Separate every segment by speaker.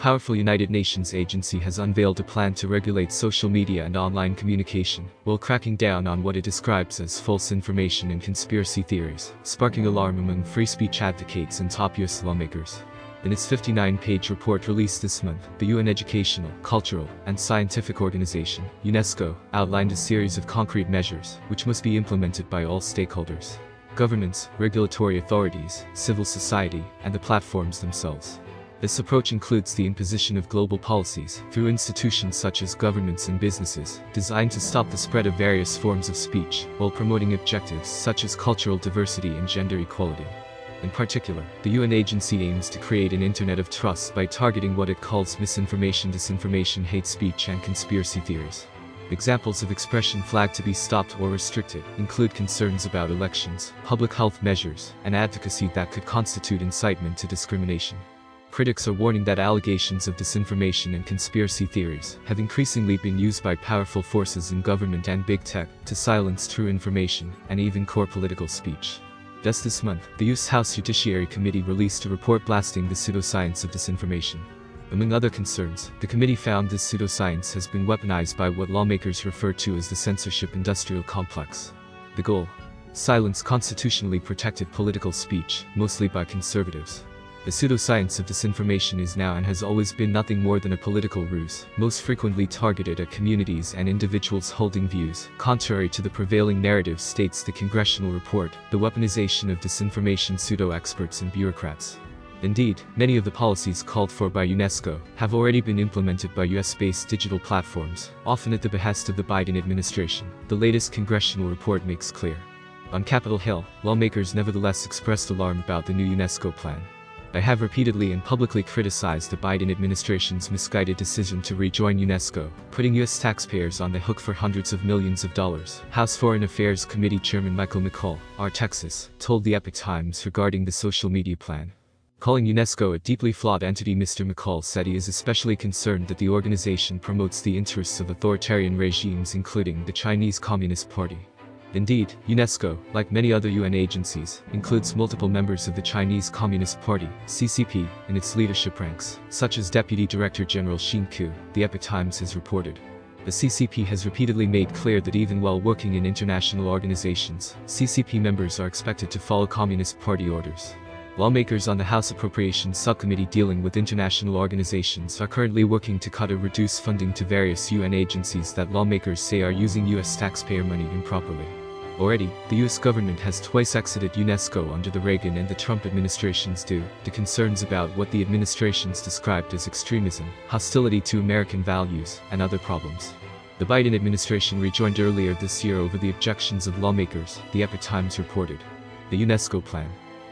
Speaker 1: powerful United Nations agency has unveiled a plan to regulate social media and online communication, while cracking down on what it describes as false information and conspiracy theories, sparking alarm among free speech advocates and top US lawmakers. In its 59-page report released this month, the UN Educational, Cultural, and Scientific Organization, UNESCO, outlined a series of concrete measures, which must be implemented by all stakeholders: governments, regulatory authorities, civil society, and the platforms themselves. This approach includes the imposition of global policies, through institutions such as governments and businesses, designed to stop the spread of various forms of speech, while promoting objectives such as cultural diversity and gender equality. In particular, the UN agency aims to create an internet of trust by targeting what it calls misinformation, disinformation, hate speech, and conspiracy theories. Examples of expression flagged to be stopped or restricted include concerns about elections, public health measures, and advocacy that could constitute incitement to discrimination. Critics are warning that allegations of disinformation and conspiracy theories have increasingly been used by powerful forces in government and big tech to silence true information and even core political speech. Just this month, the US House Judiciary Committee released a report blasting the pseudoscience of disinformation. Among other concerns, the committee found this pseudoscience has been weaponized by what lawmakers refer to as the censorship industrial complex. The goal? Silence constitutionally protected political speech, mostly by conservatives. The pseudoscience of disinformation is now and has always been nothing more than a political ruse, most frequently targeted at communities and individuals holding views contrary to the prevailing narrative, states the congressional report, the weaponization of disinformation pseudo-experts and bureaucrats. Indeed, many of the policies called for by UNESCO have already been implemented by US-based digital platforms, often at the behest of the Biden administration, the latest congressional report makes clear. On Capitol Hill, lawmakers nevertheless expressed alarm about the new UNESCO plan. I have repeatedly and publicly criticized the Biden administration's misguided decision to rejoin UNESCO, putting U.S. taxpayers on the hook for hundreds of millions of dollars, House Foreign Affairs Committee Chairman Michael McCaul, R. Texas, told the Epoch Times regarding the social media plan. Calling UNESCO a deeply flawed entity, Mr. McCaul said he is especially concerned that the organization promotes the interests of authoritarian regimes, including the Chinese Communist Party. Indeed, UNESCO, like many other UN agencies, includes multiple members of the Chinese Communist Party, CCP, in its leadership ranks, such as Deputy Director General Xin Ku, the Epoch Times has reported. The CCP has repeatedly made clear that even while working in international organizations, CCP members are expected to follow Communist Party orders. Lawmakers on the House Appropriations Subcommittee dealing with international organizations are currently working to cut or reduce funding to various UN agencies that lawmakers say are using US taxpayer money improperly. Already, the US government has twice exited UNESCO under the Reagan and the Trump administrations due to concerns about what the administrations described as extremism, hostility to American values, and other problems. The Biden administration rejoined earlier this year over the objections of lawmakers, the Epoch Times reported. The UNESCO plan.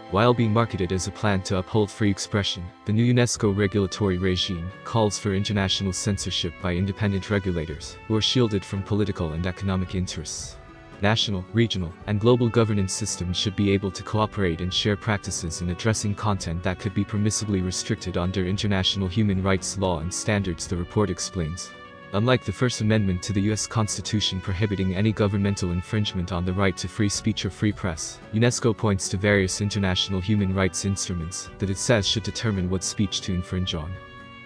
Speaker 1: While being marketed as a plan to uphold free expression, the new UNESCO regulatory regime calls for international censorship by independent regulators, who are shielded from political and economic interests. National, regional, and global governance systems should be able to cooperate and share practices in addressing content that could be permissibly restricted under international human rights law and standards, the report explains. Unlike the First Amendment to the U.S. Constitution prohibiting any governmental infringement on the right to free speech or free press, UNESCO points to various international human rights instruments that it says should determine what speech to infringe on.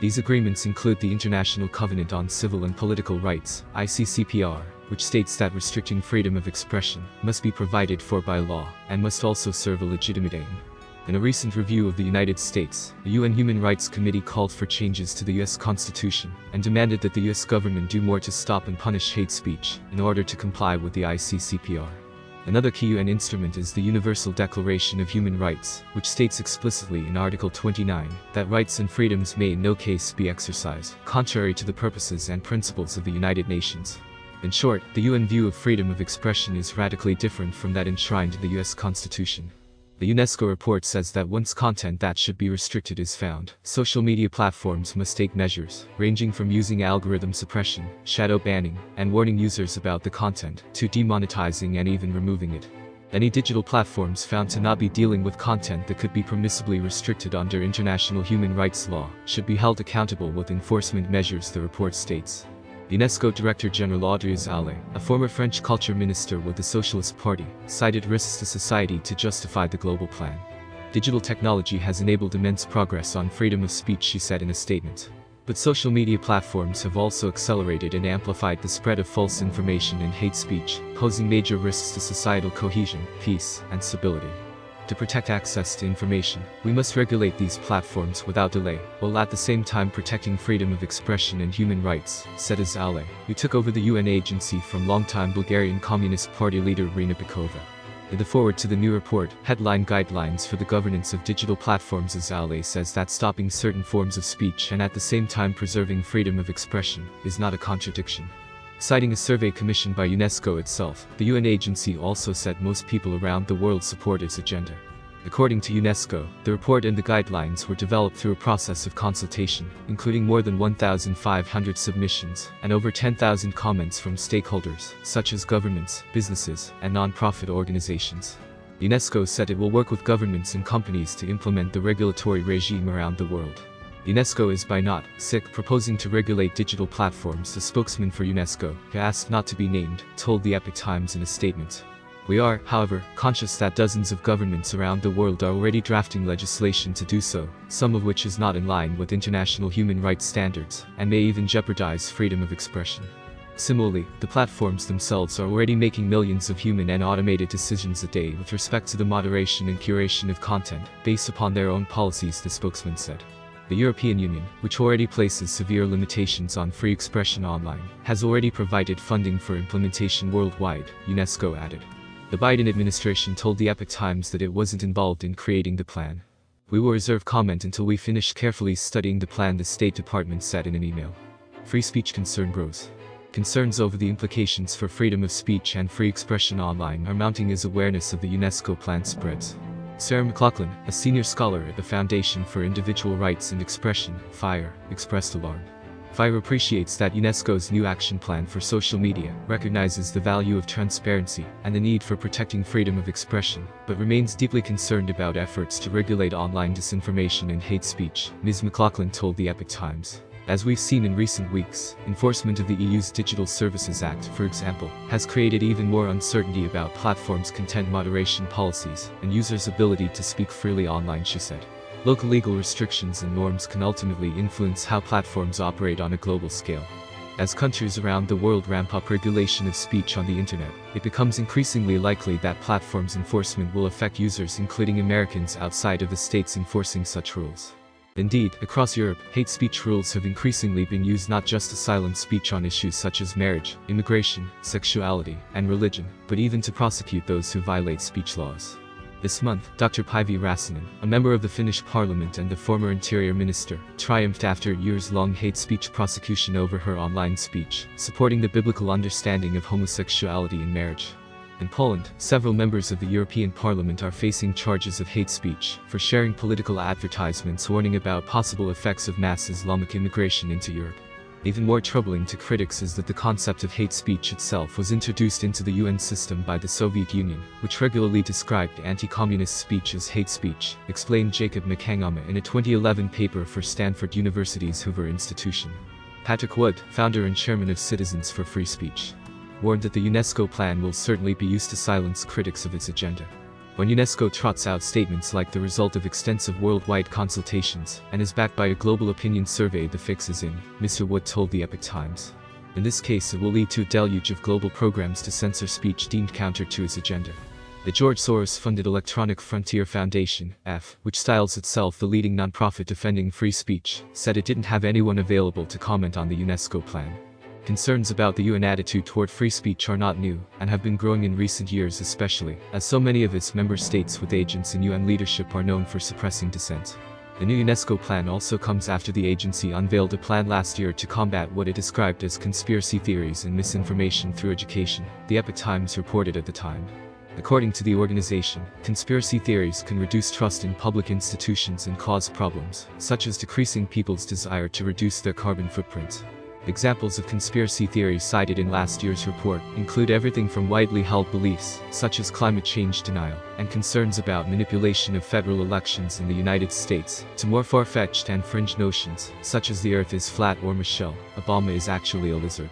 Speaker 1: These agreements include the International Covenant on Civil and Political Rights, ICCPR, which states that restricting freedom of expression must be provided for by law, and must also serve a legitimate aim. In a recent review of the United States, the UN Human Rights Committee called for changes to the U.S. Constitution, and demanded that the U.S. government do more to stop and punish hate speech, in order to comply with the ICCPR. Another key UN instrument is the Universal Declaration of Human Rights, which states explicitly in Article 29, that rights and freedoms may in no case be exercised, contrary to the purposes and principles of the United Nations. In short, the UN view of freedom of expression is radically different from that enshrined in the US Constitution. The UNESCO report says that once content that should be restricted is found, social media platforms must take measures, ranging from using algorithm suppression, shadow banning, and warning users about the content, to demonetizing and even removing it. Any digital platforms found to not be dealing with content that could be permissibly restricted under international human rights law should be held accountable with enforcement measures, the report states. UNESCO Director General Audrey Azoulay, a former French culture minister with the Socialist Party, cited risks to society to justify the global plan. Digital technology has enabled immense progress on freedom of speech, she said in a statement. But social media platforms have also accelerated and amplified the spread of false information and hate speech, posing major risks to societal cohesion, peace, and stability. To protect access to information, we must regulate these platforms without delay, while at the same time protecting freedom of expression and human rights, said Azale, who took over the UN agency from longtime Bulgarian Communist Party leader Irina Bokova. In the foreword to the new report, headline Guidelines for the Governance of Digital Platforms, Azale says that stopping certain forms of speech and at the same time preserving freedom of expression is not a contradiction. Citing a survey commissioned by UNESCO itself, the UN agency also said most people around the world support its agenda. According to UNESCO, the report and the guidelines were developed through a process of consultation, including more than 1,500 submissions and over 10,000 comments from stakeholders, such as governments, businesses, and non-profit organizations. UNESCO said it will work with governments and companies to implement the regulatory regime around the world. UNESCO is by not sick proposing to regulate digital platforms. The spokesman for UNESCO, who asked not to be named, told the Epoch Times in a statement. We are, however, conscious that dozens of governments around the world are already drafting legislation to do so, some of which is not in line with international human rights standards, and may even jeopardize freedom of expression. Similarly, the platforms themselves are already making millions of human and automated decisions a day with respect to the moderation and curation of content, based upon their own policies, the spokesman said. The European Union, which already places severe limitations on free expression online, has already provided funding for implementation worldwide, UNESCO added. The Biden administration told the Epoch Times that it wasn't involved in creating the plan. We will reserve comment until we finish carefully studying the plan, the State Department said in an email. Free speech concern grows. Concerns over the implications for freedom of speech and free expression online are mounting as awareness of the UNESCO plan spreads. Sarah McLaughlin, a senior scholar at the Foundation for Individual Rights and Expression, FIRE, expressed alarm. FIRE appreciates that UNESCO's new action plan for social media recognizes the value of transparency and the need for protecting freedom of expression, but remains deeply concerned about efforts to regulate online disinformation and hate speech, Ms. McLaughlin told the Epoch Times. As we've seen in recent weeks, enforcement of the EU's Digital Services Act, for example, has created even more uncertainty about platforms' content moderation policies and users' ability to speak freely online, she said. Local legal restrictions and norms can ultimately influence how platforms operate on a global scale. As countries around the world ramp up regulation of speech on the internet, it becomes increasingly likely that platforms' enforcement will affect users, including Americans outside of the states enforcing such rules. Indeed, across Europe, hate speech rules have increasingly been used not just to silence speech on issues such as marriage, immigration, sexuality, and religion, but even to prosecute those who violate speech laws. This month, Dr. Päivi Räsänen, a member of the Finnish parliament and the former interior minister, triumphed after years-long hate speech prosecution over her online speech, supporting the biblical understanding of homosexuality in marriage. In Poland, several members of the European Parliament are facing charges of hate speech for sharing political advertisements warning about possible effects of mass Islamic immigration into Europe. Even more troubling to critics is that the concept of hate speech itself was introduced into the UN system by the Soviet Union, which regularly described anti-communist speech as hate speech, explained Jacob Mkangama in a 2011 paper for Stanford University's Hoover Institution. Patrick Wood, founder and chairman of Citizens for Free Speech, warned that the UNESCO plan will certainly be used to silence critics of its agenda. When UNESCO trots out statements like the result of extensive worldwide consultations and is backed by a global opinion survey, the fix is in, Mr. Wood told the Epoch Times. In this case, it will lead to a deluge of global programs to censor speech deemed counter to its agenda. The George Soros-funded Electronic Frontier Foundation, which styles itself the leading nonprofit defending free speech, said it didn't have anyone available to comment on the UNESCO plan. Concerns about the UN attitude toward free speech are not new, and have been growing in recent years, especially as so many of its member states with agents in UN leadership are known for suppressing dissent. The new UNESCO plan also comes after the agency unveiled a plan last year to combat what it described as conspiracy theories and misinformation through education, the Epoch Times reported at the time. According to the organization, conspiracy theories can reduce trust in public institutions and cause problems, such as decreasing people's desire to reduce their carbon footprint. Examples of conspiracy theories cited in last year's report include everything from widely held beliefs, such as climate change denial, and concerns about manipulation of federal elections in the United States, to more far-fetched and fringe notions, such as the Earth is flat or Michelle Obama is actually a lizard.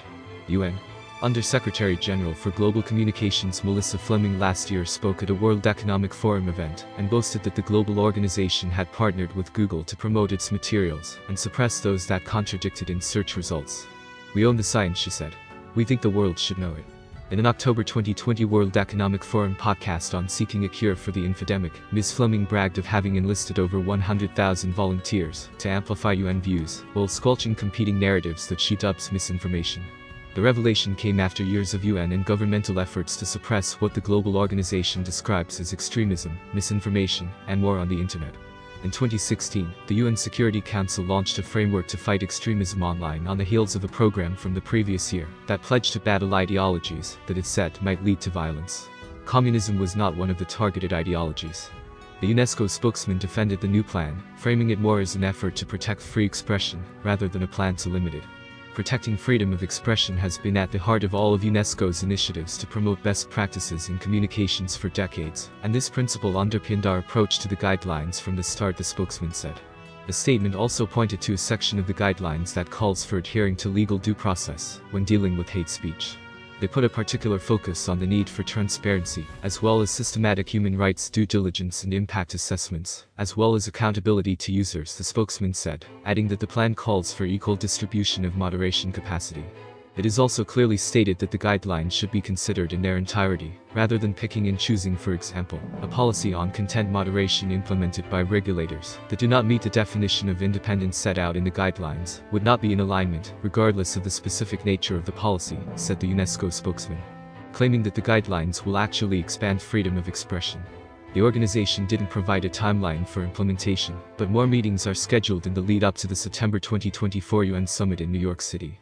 Speaker 1: UN Under-Secretary General for Global Communications Melissa Fleming last year spoke at a World Economic Forum event and boasted that the global organization had partnered with Google to promote its materials and suppress those that contradicted in search results. "We own the science," she said. "We think the world should know it." In an October 2020 World Economic Forum podcast on seeking a cure for the infodemic, Ms. Fleming bragged of having enlisted over 100,000 volunteers to amplify UN views, while squelching competing narratives that she dubs misinformation. The revelation came after years of UN and governmental efforts to suppress what the global organization describes as extremism, misinformation, and war on the internet. In 2016, the UN Security Council launched a framework to fight extremism online on the heels of a program from the previous year that pledged to battle ideologies that it said might lead to violence. Communism was not one of the targeted ideologies. The UNESCO spokesman defended the new plan, framing it more as an effort to protect free expression rather than a plan to limit it. Protecting freedom of expression has been at the heart of all of UNESCO's initiatives to promote best practices in communications for decades, and this principle underpinned our approach to the guidelines from the start, the spokesman said. The statement also pointed to a section of the guidelines that calls for adhering to legal due process when dealing with hate speech. They put a particular focus on the need for transparency, as well as systematic human rights due diligence and impact assessments, as well as accountability to users, the spokesman said, adding that the plan calls for equal distribution of moderation capacity. It is also clearly stated that the guidelines should be considered in their entirety, rather than picking and choosing. For example, a policy on content moderation implemented by regulators that do not meet the definition of independence set out in the guidelines would not be in alignment, regardless of the specific nature of the policy, said the UNESCO spokesman. Claiming that the guidelines will actually expand freedom of expression. The organization didn't provide a timeline for implementation, but more meetings are scheduled in the lead up to the September 2024 UN Summit in New York City.